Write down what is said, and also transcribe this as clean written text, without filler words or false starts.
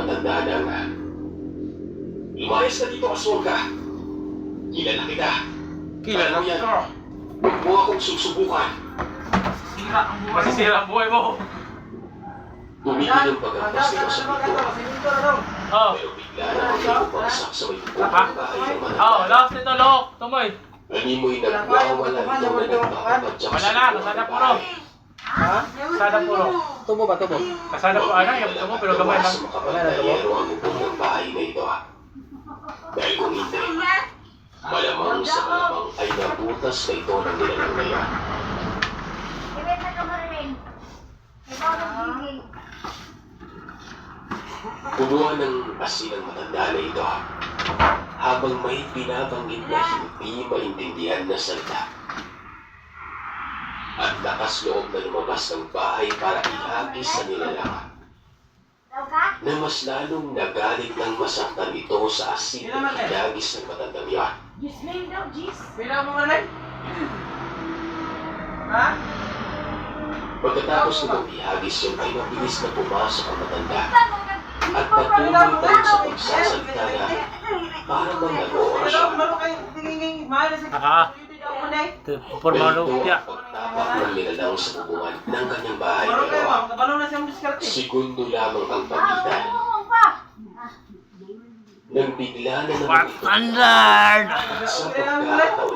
matanda na lumayas ka dito, aswang ka. Kilala kita. Kilala yan. ko. Huwag mo akong susubukan. Masisira ang buhay mo. Tumigil ang pagkampas nito sa pito. Oh. Pero bigla na ang bumagsak sa may bubong ng bahay ng matanda. Oh, lock nito, lock. Tumoy. Animoy nagwawala ito na nagpapabadyak Wala na, kasada puro. Ha? Kasada puro. Tubo ba, tubo? Kasada po, ano, yung tumo, pero gamay lang. Makapagdayero ang bubong ng bahay na ito. Dahil kung hindi, malamang sa malamang ay nabutas na ito ng nilalang na yan. Punuan ng asin ang matanda na ito habang may binabanggit na hindi maintindihan na salita. At lakas loob na lumabas ng bahay para ihagis sa nilalang na mas lalong nagalit ng masaktan ito sa asin na hinagis ng matandang yan. Jis, name daw, Jis. Pila mo nga Ha? Pagkatapos nitong ihagis yun ay mabilis na pumasok ang matanda at patuloy pa rin sa pagsasalita na parang bang nag-oras siya. Pormalo kya. Pagtapak ng nilalang sa bubungan ng kanyang bahay na ito. Segundo lamang ang pagitan nang bigla na naman ito Standard! sa pagkakataon.